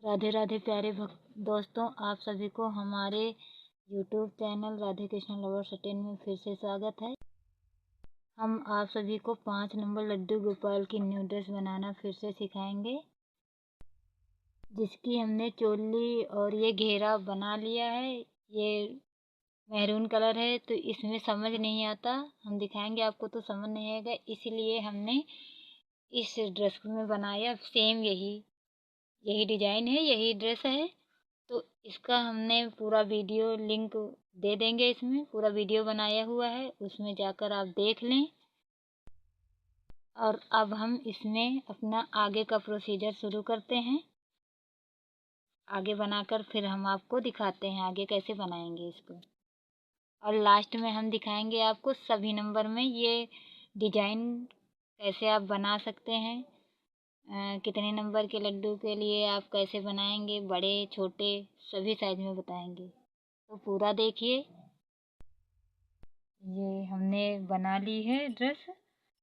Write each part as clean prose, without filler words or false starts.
राधे राधे प्यारे भक्त दोस्तों, आप सभी को हमारे YouTube channel Radhe Krishna lover 13 में फिर से स्वागत है। हम आप सभी को 5 नंबर लड्डू गोपाल की न्यू ड्रेस बनाना फिर से सिखाएंगे, जिसकी हमने चोली और ये घेरा बना लिया है। ये मैरून कलर है तो इसमें समझ नहीं आता, हम दिखाएंगे आपको तो समझ नहीं आएगा, इसलिए हमने इस ड्रेस में बनाया। सेम यही डिजाइन है, यही ड्रेस है। तो इसका हमने पूरा वीडियो लिंक दे देंगे, इसमें पूरा वीडियो बनाया हुआ है, उसमें जाकर आप देख लें। और अब हम इसमें अपना आगे का प्रोसीजर शुरू करते हैं। आगे बनाकर फिर हम आपको दिखाते हैं आगे कैसे बनाएंगे इसको, और लास्ट में हम दिखाएंगे आपको सभी नंबर में ये डिजाइन कैसे आप बना सकते हैं। कितने नंबर के लड्डू के लिए आप कैसे बनाएंगे, बड़े छोटे सभी साइज में बताएंगे। तो पूरा देखिए। ये हमने बना ली है ड्रेस,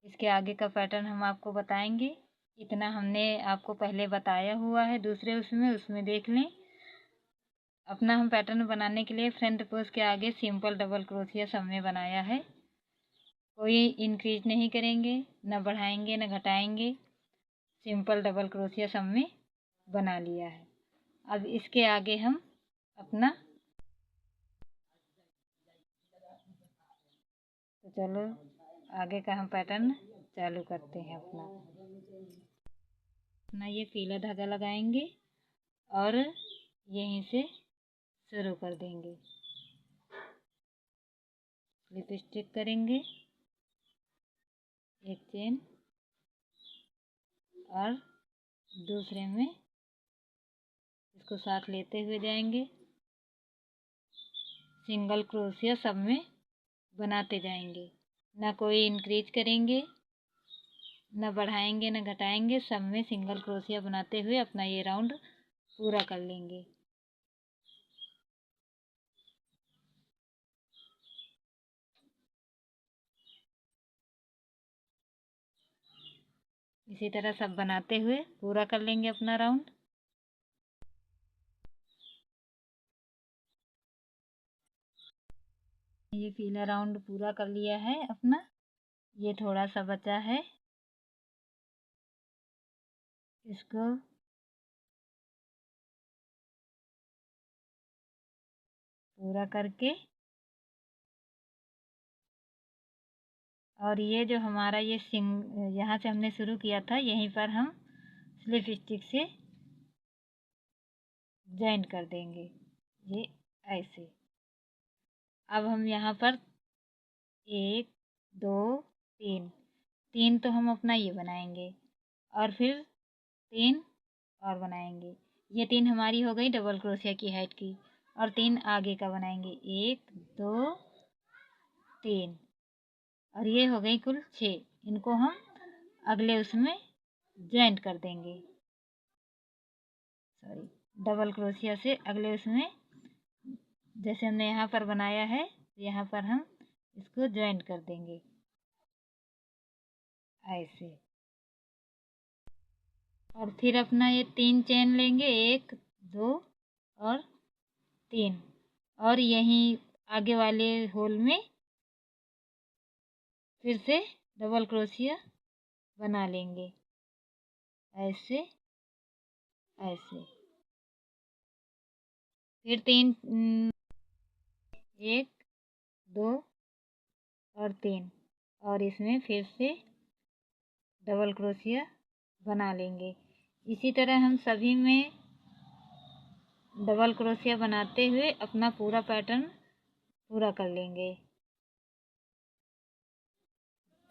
इसके आगे का पैटर्न हम आपको बताएंगे। इतना हमने आपको पहले बताया हुआ है दूसरे उसमें देख लें। अपना हम पैटर्न बनाने के लिए फ्रंट पोज के आगे सिंपल डबल क्रोशिया सब में बनाया है। कोई इंक्रीज नहीं करेंगे, न बढ़ाएंगे न घटाएंगे, सिंपल डबल क्रोशिया सब में बना लिया है। अब इसके आगे हम अपना, तो चलो आगे का हम पैटर्न चालू करते हैं। अपना ये पीला धागा लगाएंगे और यहीं से शुरू कर देंगे। स्लिप स्टिक करेंगे, एक चेन और दूसरे में इसको साथ लेते हुए जाएंगे। सिंगल क्रोशिया सब में बनाते जाएंगे, ना कोई इंक्रीज करेंगे, न बढ़ाएंगे न घटाएंगे, सब में सिंगल क्रोशिया बनाते हुए अपना ये राउंड पूरा कर लेंगे। इसी तरह सब बनाते हुए पूरा कर लेंगे अपना राउंड। ये पीला राउंड पूरा कर लिया है अपना, ये थोड़ा सा बचा है, इसको पूरा करके, और ये जो हमारा ये यहाँ से हमने शुरू किया था, यहीं पर हम स्लिप स्टिक से जॉइन कर देंगे, ये ऐसे। अब हम यहाँ पर 1 2 3 तो हम अपना ये बनाएंगे, और फिर 3 और बनाएंगे। ये 3 हमारी हो गई डबल क्रोशिया की हाइट की, और 3 आगे का बनाएंगे, 1 2 3, और ये हो गई कुल 6। इनको हम अगले उसमें ज्वाइंट कर देंगे, सॉरी डबल क्रोशिया से अगले उसमें, जैसे हमने यहाँ पर बनाया है यहाँ पर हम इसको ज्वाइंट कर देंगे ऐसे। और फिर अपना ये 3 चेन लेंगे, 1 2 और 3, और यहीं आगे वाले होल में फिर से डबल क्रोशिया बना लेंगे ऐसे ऐसे। फिर 3 1 2 और 3, और इसमें फिर से डबल क्रोशिया बना लेंगे। इसी तरह हम सभी में डबल क्रोशिया बनाते हुए अपना पूरा पैटर्न पूरा कर लेंगे।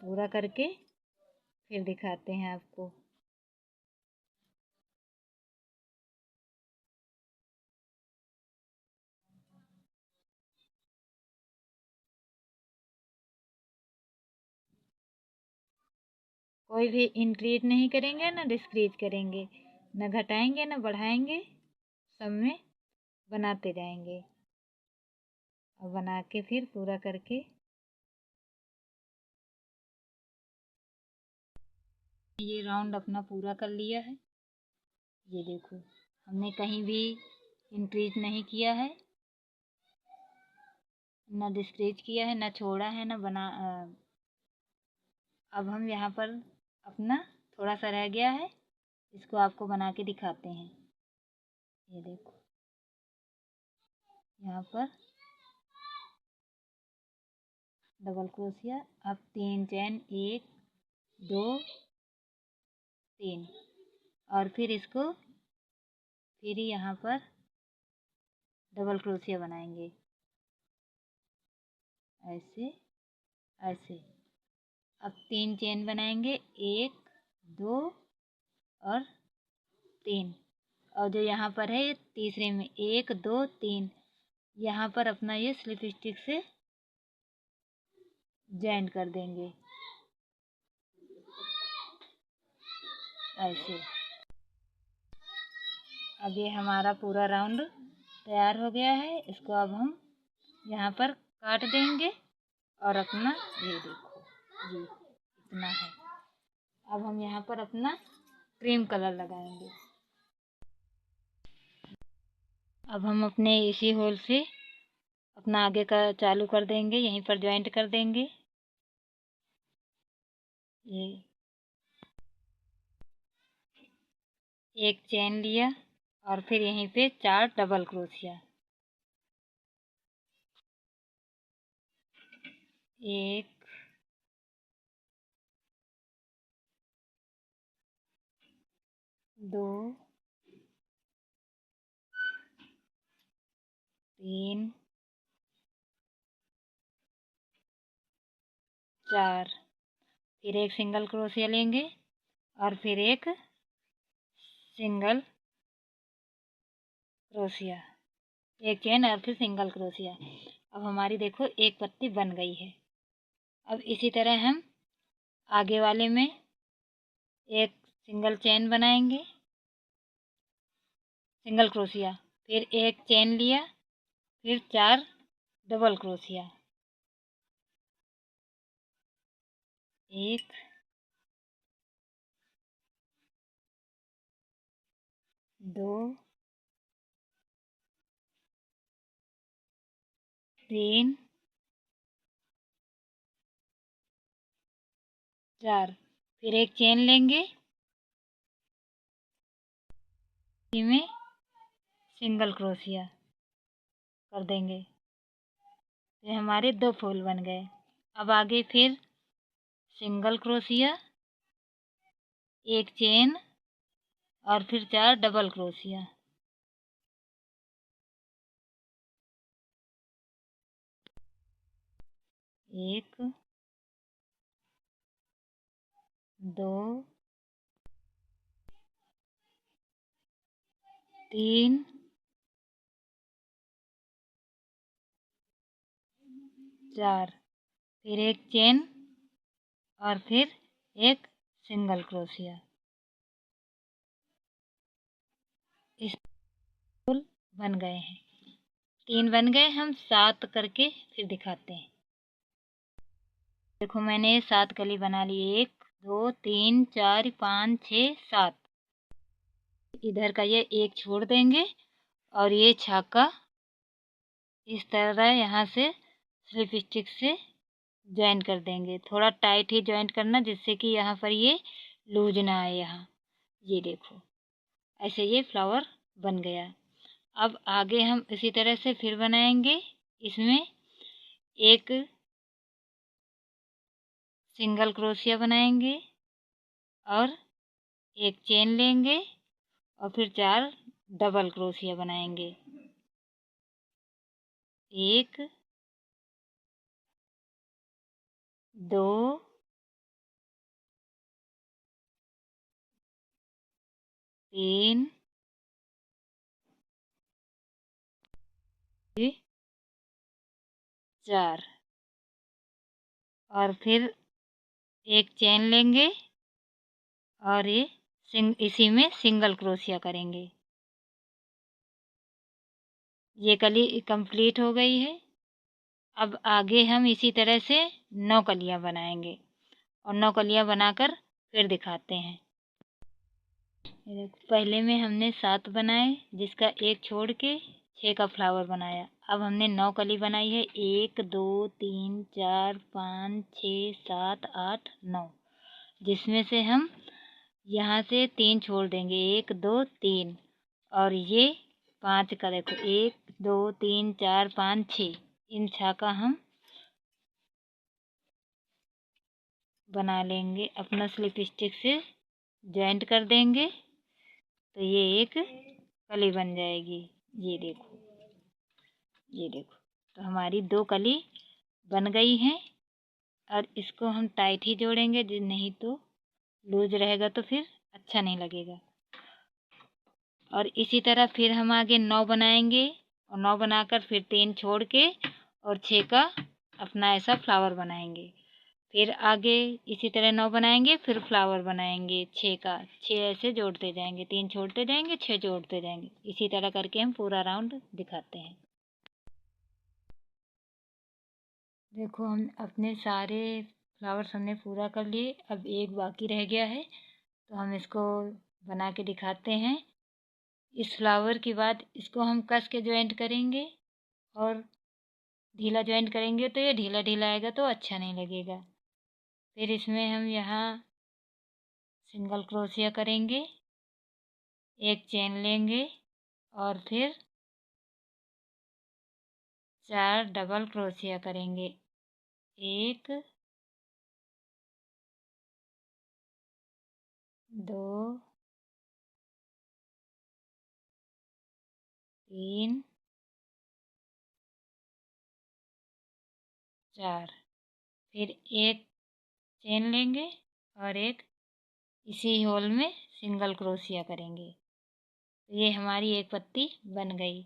पूरा करके फिर दिखाते हैं आपको। कोई भी इंक्रीज नहीं करेंगे ना डिस्क्रीज करेंगे, न घटाएंगे न बढ़ाएंगे, सब में बनाते जाएंगे। और बना के फिर पूरा करके ये राउंड अपना पूरा कर लिया है। ये देखो हमने कहीं भी इंक्रीज नहीं किया है, न डिस्क्रीज किया है, न छोड़ा है, न बना। अब हम यहाँ पर अपना थोड़ा सा रह गया है, इसको आपको बना के दिखाते हैं। ये देखो, यहाँ पर डबल क्रोशिया। अब 3 चेन, 1 2 3, और फिर इसको फिर यहाँ पर डबल क्रोशिया बनाएंगे, ऐसे ऐसे। अब 3 चेन बनाएंगे, 1 2 और 3, और जो यहाँ पर है तीसरे में 1 2 3, यहाँ पर अपना ये स्लिप स्टिक से जॉइंट कर देंगे, ऐसे। अब ये हमारा पूरा राउंड तैयार हो गया है। इसको अब हम यहाँ पर काट देंगे, और अपना ये देखो जी, इतना है। अब हम यहाँ पर अपना क्रीम कलर लगाएंगे। अब हम अपने इसी होल से अपना आगे का चालू कर देंगे, यहीं पर ज्वाइंट कर देंगे। ये एक चेन लिया, और फिर यहीं पे 4 डबल क्रोशिया, 1 2 3 4, फिर एक सिंगल क्रोशिया लेंगे, और फिर एक सिंगल क्रोशिया, एक चेन, और फिर सिंगल क्रोशिया। अब हमारी देखो एक पत्ती बन गई है। अब इसी तरह हम आगे वाले में एक सिंगल चेन बनाएंगे, सिंगल क्रोशिया, फिर एक चेन लिया, फिर 4 डबल क्रोशिया, 1 2 3 4, फिर एक चेन लेंगे, इसमें सिंगल क्रोशिया कर देंगे, ये हमारे 2 फूल बन गए। अब आगे फिर सिंगल क्रोशिया, एक चेन, और फिर 4 डबल क्रोशिया, 1 2 3 4, फिर एक चेन, और फिर एक सिंगल क्रोशिया। इस फूल बन गए हैं, 3 बन गए। हम 7 करके फिर दिखाते हैं। देखो, मैंने 7 कली बना ली, 1 2 3 4 5 6 7। इधर का ये एक छोड़ देंगे, और ये छाका इस तरह यहाँ से स्लिप स्टिक से ज्वाइन कर देंगे। थोड़ा टाइट ही ज्वाइंट करना, जिससे कि यहाँ पर ये लूज ना आए। यहाँ ये देखो, ऐसे ये फ्लावर बन गया। अब आगे हम इसी तरह से फिर बनाएंगे। इसमें एक सिंगल क्रोशिया बनाएंगे, और एक चेन लेंगे, और फिर 4 डबल क्रोशिया बनाएंगे, 1 2 3 4, और फिर एक चेन लेंगे, और ये इसी में सिंगल क्रोशिया करेंगे। ये कली कंप्लीट हो गई है। अब आगे हम इसी तरह से 9 कलियां बनाएंगे, और 9 कलियां बनाकर फिर दिखाते हैं। ये देखो, पहले में हमने 7 बनाए, जिसका एक छोड़ के 6 का फ्लावर बनाया। अब हमने 9 कली बनाई है, 1 2 3 4 5 6 7 8 9, जिसमें से हम यहाँ से 3 छोड़ देंगे, 1 2 3, और ये 5 का देखो, 1 2 3 4 5 6, इन 6 का हम बना लेंगे, अपना स्लिप स्टिक से जॉइंट कर देंगे, तो ये एक कली बन जाएगी। ये देखो, ये देखो, तो हमारी 2 कली बन गई हैं। और इसको हम टाइट ही जोड़ेंगे, नहीं तो लूज रहेगा तो फिर अच्छा नहीं लगेगा। और इसी तरह फिर हम आगे 9 बनाएंगे, और 9 बनाकर फिर 3 छोड़ के और 6 का अपना ऐसा फ्लावर बनाएंगे। फिर आगे इसी तरह 9 बनाएंगे, फिर फ्लावर बनाएंगे 6 का, 6 ऐसे जोड़ते जाएंगे, 3 छोड़ते जाएंगे, 6 जोड़ते जाएंगे। इसी तरह करके हम पूरा राउंड दिखाते हैं। देखो, हम अपने सारे फ्लावर्स हमने पूरा कर लिए, अब एक बाकी रह गया है, तो हम इसको बना के दिखाते हैं। इस फ्लावर के बाद इसको हम कस के ज्वाइंट करेंगे, और ढीला ज्वाइंट करेंगे तो ये ढीला ढीला आएगा तो अच्छा नहीं लगेगा। फिर इसमें हम यहाँ सिंगल क्रोशिया करेंगे, एक चेन लेंगे, और फिर 4 डबल क्रोशिया करेंगे, 1 2 3 4, फिर एक चेन लेंगे और एक इसी होल में सिंगल क्रोशिया करेंगे, तो ये हमारी एक पत्ती बन गई।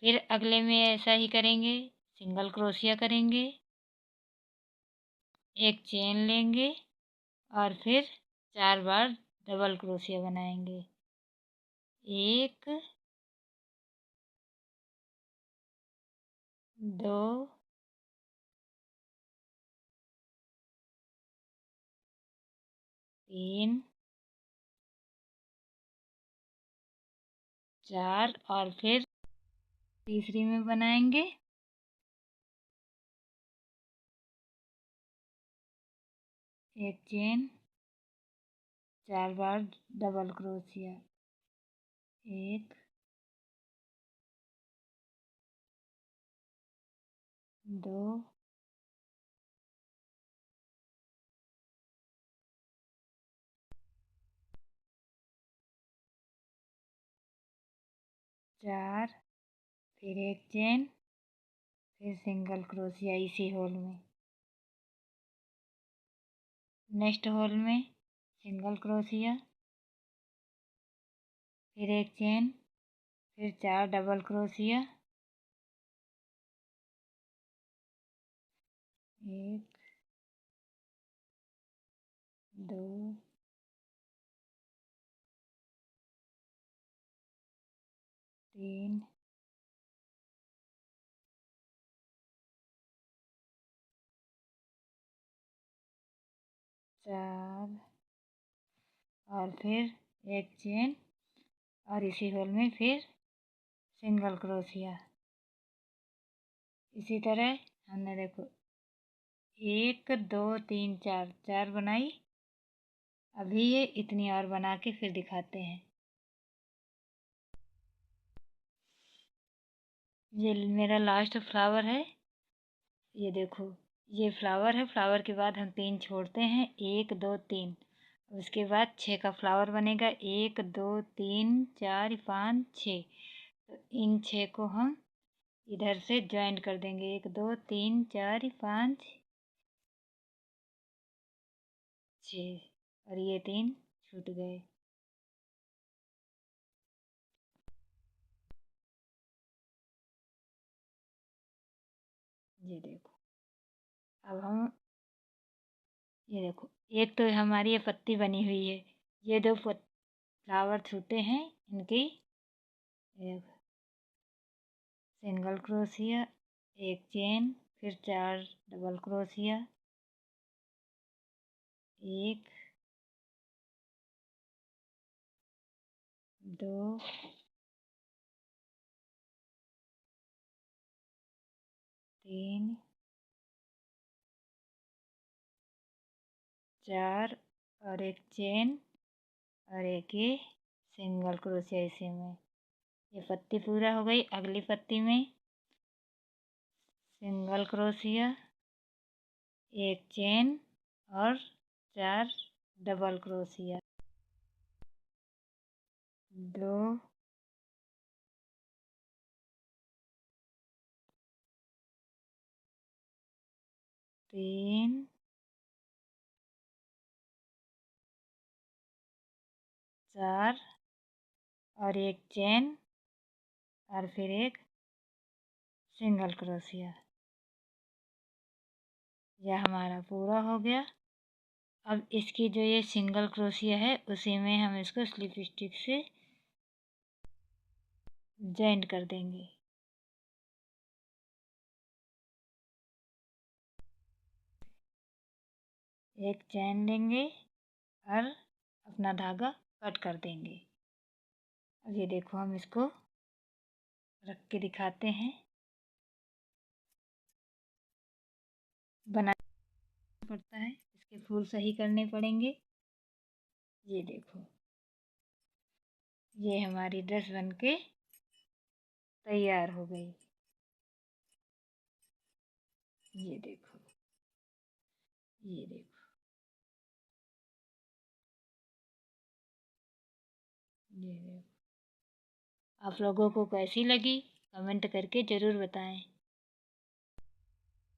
फिर अगले में ऐसा ही करेंगे, सिंगल क्रोशिया करेंगे, एक चेन लेंगे, और फिर 4 बार डबल क्रोशिया बनाएंगे, 1 2 3 4, और फिर तीसरी में बनाएंगे, एक चेन, 4 बार डबल क्रोशिया, 1 2 4, फिर एक चेन, फिर सिंगल क्रोशिया इसी होल में, नेक्स्ट होल में सिंगल क्रोशिया, फिर एक चेन, फिर 4 डबल क्रोशिया, 1 2 3 4, और फिर एक चेन, और इसी होल में फिर सिंगल क्रोशिया। इसी तरह हमने देखो 1 2 3 4, 4 बनाई। अभी ये इतनी और बना के फिर दिखाते हैं। ये मेरा लास्ट फ्लावर है, ये देखो, ये फ्लावर है। फ्लावर के बाद हम 3 छोड़ते हैं, 1 2 3, उसके बाद 6 का फ्लावर बनेगा, 1 2 3 4 5 6, तो इन 6 को हम इधर से ज्वाइंट कर देंगे, 1 2 3 4 5 6, और ये 3 छूट गए। ये देखो, अब हम ये देखो, एक तो हमारी ये पत्ती बनी हुई है, ये 2 फ्लावर छूटे हैं, इनकी सिंगल क्रोशिया, एक चेन, फिर 4 डबल क्रोशिया, 1 2 3 4 और एक चेन और एक ये सिंगल क्रोशिया इसी में। ये पत्ती पूरा हो गई। अगली पत्ती में सिंगल क्रोशिया, एक चेन और 4 डबल क्रोशिया। 2 3 4 और एक चेन और फिर एक सिंगल क्रोशिया। यह हमारा पूरा हो गया। अब इसकी जो ये सिंगल क्रोशिया है उसी में हम इसको स्लिप स्टिक से जॉइंट कर देंगे। एक चैन लेंगे और अपना धागा कट कर देंगे। अब ये देखो हम इसको रख के दिखाते हैं। बनाना पड़ता है, इसके फूल सही करने पड़ेंगे। ये देखो, ये हमारी ड्रेस बनके तैयार हो गई। ये देखो, ये देखो, ये देखो। आप लोगों को कैसी लगी कमेंट करके ज़रूर बताएं।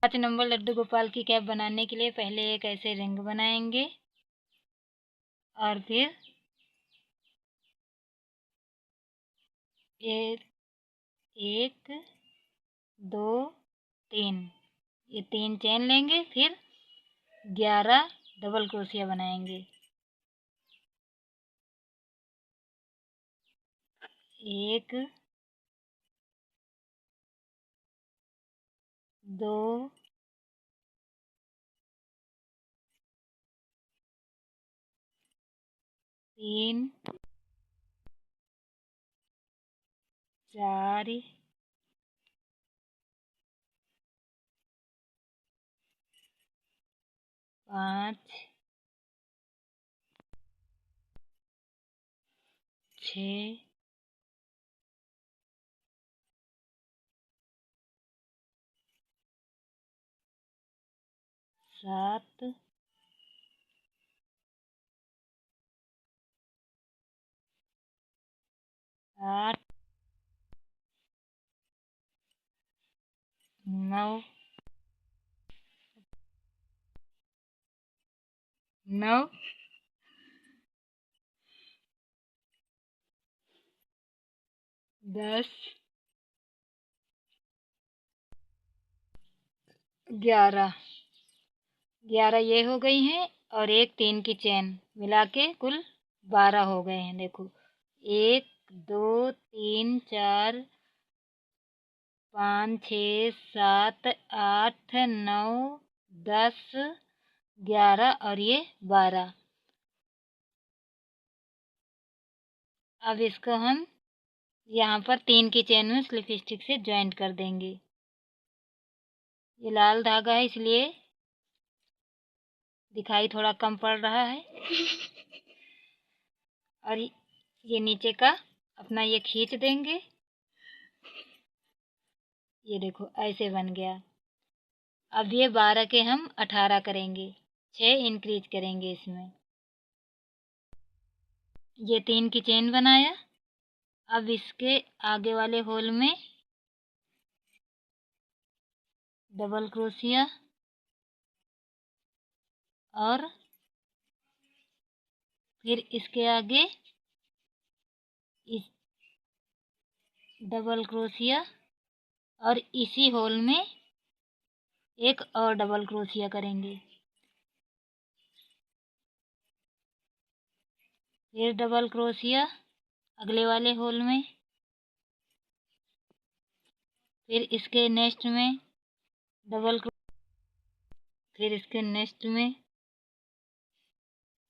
5 नंबर लड्डू गोपाल की कैप बनाने के लिए पहले एक ऐसे रिंग बनाएंगे और फिर एक 1 2 3 ये 3 चेन लेंगे। फिर 11 डबल क्रोशिया बनाएंगे। 1 2 3 4 5 6 7 8 9 9 10 11 11 ये हो गई हैं और एक 3 की चेन मिला के कुल 12 हो गए हैं। देखो 1 2 3 4 5 6 7 8 9 10 11 और ये 12। अब इसको हम यहाँ पर 3 की चेन में स्लिप स्टिक से ज्वाइंट कर देंगे। ये लाल धागा है इसलिए दिखाई थोड़ा कम पड़ रहा है। और ये नीचे का अपना ये खींच देंगे। ये देखो ऐसे बन गया। अब ये 12 के हम 18 करेंगे, 6 इंक्रीज करेंगे इसमें। ये 3 की चेन बनाया। अब इसके आगे वाले होल में डबल क्रोशिया और फिर इसके आगे इस डबल क्रोशिया और इसी होल में एक और डबल क्रोशिया करेंगे। फिर डबल क्रोशिया अगले वाले होल में। फिर इसके नेक्स्ट में फिर इसके नेक्स्ट में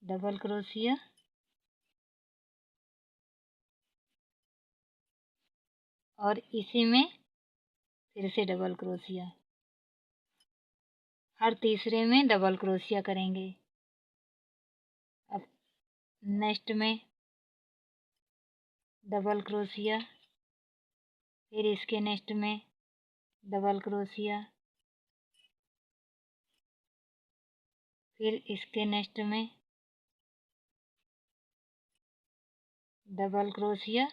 डबल क्रोशिया और इसी में फिर से डबल क्रोशिया, हर तीसरे में डबल क्रोशिया करेंगे। अब नेक्स्ट में डबल क्रोशिया, फिर इसके नेक्स्ट में डबल क्रोशिया, फिर इसके नेक्स्ट में डबल क्रोशिया,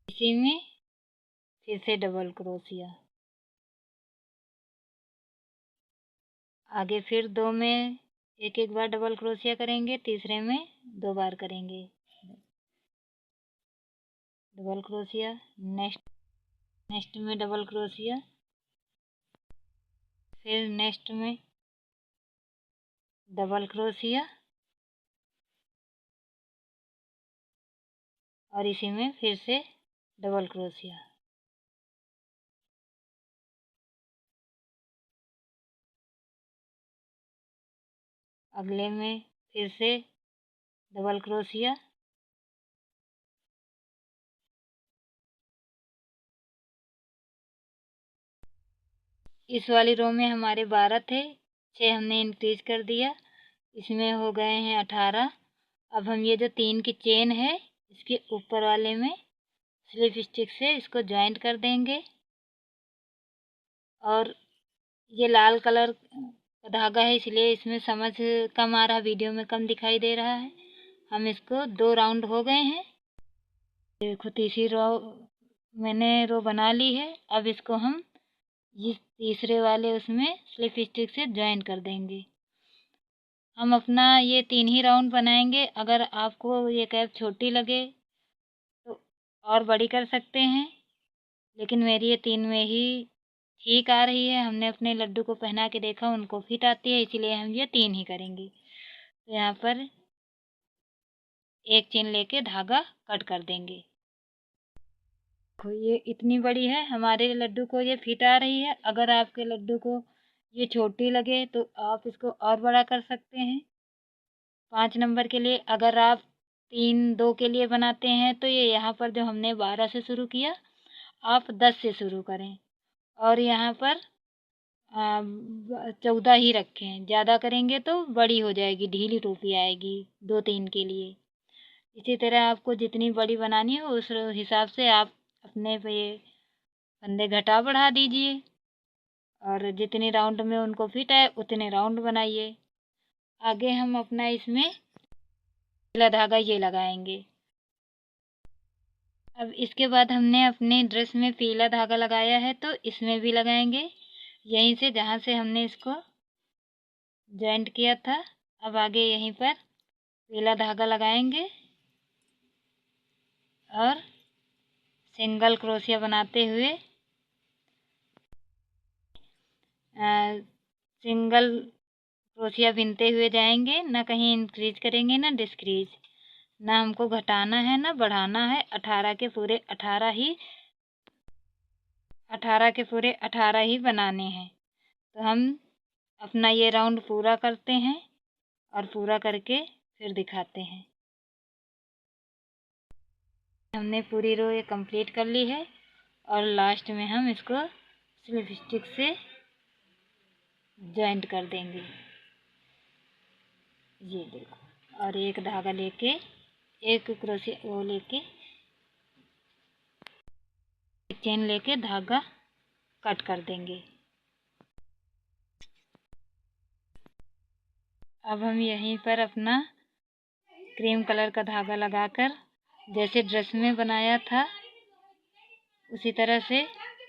इसी में फिर से डबल क्रोशिया। आगे फिर 2 में एक एक बार डबल क्रोशिया करेंगे, तीसरे में 2 बार करेंगे डबल क्रोशिया। नेक्स्ट में डबल क्रोशिया, फिर नेक्स्ट में डबल क्रोशिया, और इसी में फिर से डबल क्रोशिया। अगले में फिर से डबल क्रोशिया, इस वाली रो में हमारे 12 थे, 6 हमने इंक्रीज कर दिया, इसमें हो गए हैं 18। अब हम ये जो 3 की चेन है इसके ऊपर वाले में स्लिप स्टिक से इसको ज्वाइंट कर देंगे। और ये लाल कलर का धागा है इसलिए इसमें समझ कम आ रहा, वीडियो में कम दिखाई दे रहा है। हम इसको 2 राउंड हो गए हैं। देखो तीसरी रो मैंने रो बना ली है। अब इसको हम इस तीसरे वाले उसमें स्लिप स्टिक से ज्वाइन कर देंगे। हम अपना ये 3 ही राउंड बनाएंगे। अगर आपको ये कैप छोटी लगे तो और बड़ी कर सकते हैं, लेकिन मेरी ये 3 में ही ठीक आ रही है। हमने अपने लड्डू को पहना के देखा, उनको फिट आती है, इसलिए हम ये 3 ही करेंगे। तो यहाँ पर एक चेन लेके धागा कट कर देंगे। देखो ये इतनी बड़ी है, हमारे लड्डू को ये फिट आ रही है। अगर आपके लड्डू को ये छोटी लगे तो आप इसको और बड़ा कर सकते हैं। 5 नंबर के लिए अगर आप 3-2 के लिए बनाते हैं तो ये यहाँ पर जो हमने 12 से शुरू किया, आप 10 से शुरू करें और यहाँ पर 14 ही रखें। ज़्यादा करेंगे तो बड़ी हो जाएगी, ढीली टोपी आएगी 2-3 के लिए। इसी तरह आपको जितनी बड़ी बनानी हो उस हिसाब से आप अपने पे फंदे घटा बढ़ा दीजिए और जितनी राउंड में उनको फिट है उतने राउंड बनाइए। आगे हम अपना इसमें पीला धागा ये लगाएंगे। अब इसके बाद हमने अपने ड्रेस में पीला धागा लगाया है तो इसमें भी लगाएंगे, यहीं से जहाँ से हमने इसको जॉइंट किया था। अब आगे यहीं पर पीला धागा लगाएंगे और सिंगल क्रोशिया बनाते हुए सिंगल क्रोशिया बिनते हुए जाएंगे, ना कहीं इंक्रीज करेंगे ना डिस्क्रीज, ना हमको घटाना है ना बढ़ाना है। 18 के पूरे 18 ही बनाने हैं। तो हम अपना ये राउंड पूरा करते हैं और पूरा करके फिर दिखाते हैं। हमने पूरी रो ये कंप्लीट कर ली है और लास्ट में हम इसको स्लिप स्टिक से जॉइंट कर देंगे। ये देखो, और एक धागा लेके एक क्रोशिया वो लेके एक चेन लेके धागा कट कर देंगे। अब हम यहीं पर अपना क्रीम कलर का धागा लगाकर जैसे ड्रेस में बनाया था उसी तरह से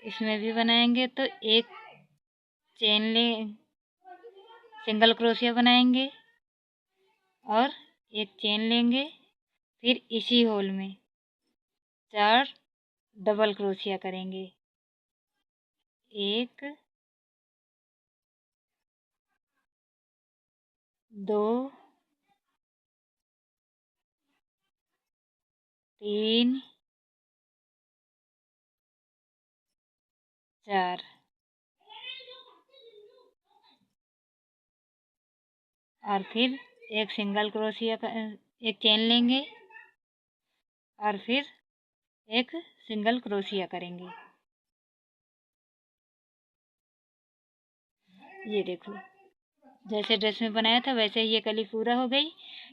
इसमें भी बनाएंगे। तो एक चेन ले सिंगल क्रोशिया बनाएंगे और एक चेन लेंगे, फिर इसी होल में 4 डबल क्रोशिया करेंगे। 1 2 3 4 और फिर एक सिंगल क्रोशिया का एक चेन लेंगे और फिर एक सिंगल क्रोशिया करेंगे। ये देखो, जैसे ड्रेस में बनाया था वैसे ही ये कली पूरा हो गई।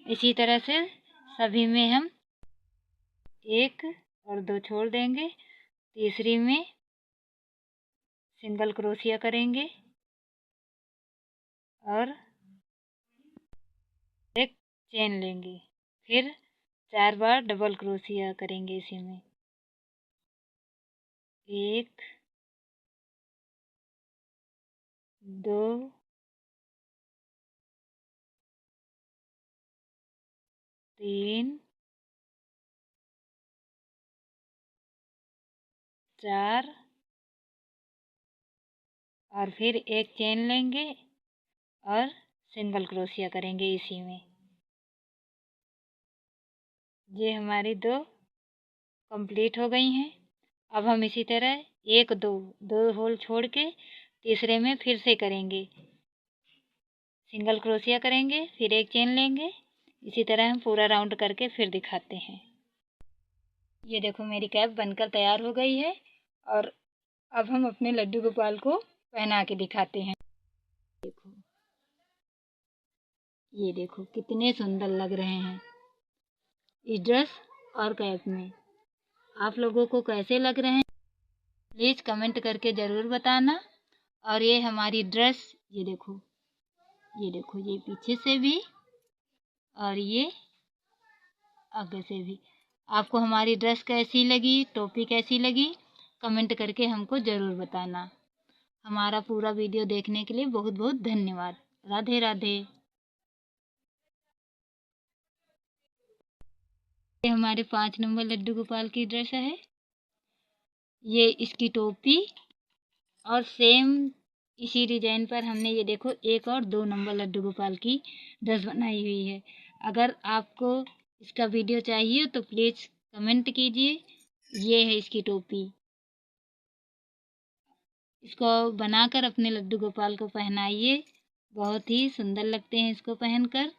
इसी तरह से सभी में हम 1 और 2 छोड़ देंगे। तीसरी में सिंगल क्रोशिया करेंगे और एक चेन लेंगे। फिर 4 बार डबल क्रोशिया करेंगे इसी में। 1 2 3 4 और फिर एक चेन लेंगे और सिंगल क्रोशिया करेंगे इसी में। ये हमारी 2 कंप्लीट हो गई हैं। अब हम इसी तरह 1 2 होल छोड़ के तीसरे में फिर से करेंगे। सिंगल क्रोशिया करेंगे, फिर एक चेन लेंगे। इसी तरह हम पूरा राउंड करके फिर दिखाते हैं। ये देखो, मेरी कैप बनकर तैयार हो गई है और अब हम अपने लड्डू गोपाल को पहना के दिखाते हैं। देखो, ये देखो कितने सुंदर लग रहे हैं इस ड्रेस और कैप में। आप लोगों को कैसे लग रहे हैं प्लीज़ कमेंट करके ज़रूर बताना। और ये हमारी ड्रेस, ये देखो, ये देखो, ये पीछे से भी और ये आगे से भी। आपको हमारी ड्रेस कैसी लगी, टोपी कैसी लगी, कमेंट करके हमको ज़रूर बताना। हमारा पूरा वीडियो देखने के लिए बहुत बहुत धन्यवाद। राधे राधे। ये हमारे 5 नंबर लड्डू गोपाल की ड्रेस है। ये इसकी टोपी और सेम इसी डिजाइन पर हमने ये देखो 1 और 2 नंबर लड्डू गोपाल की ड्रेस बनाई हुई है। अगर आपको इसका वीडियो चाहिए तो प्लीज़ कमेंट कीजिए। ये है इसकी टोपी। इसको बनाकर अपने लड्डू गोपाल को पहनाइए, बहुत ही सुंदर लगते हैं इसको पहनकर।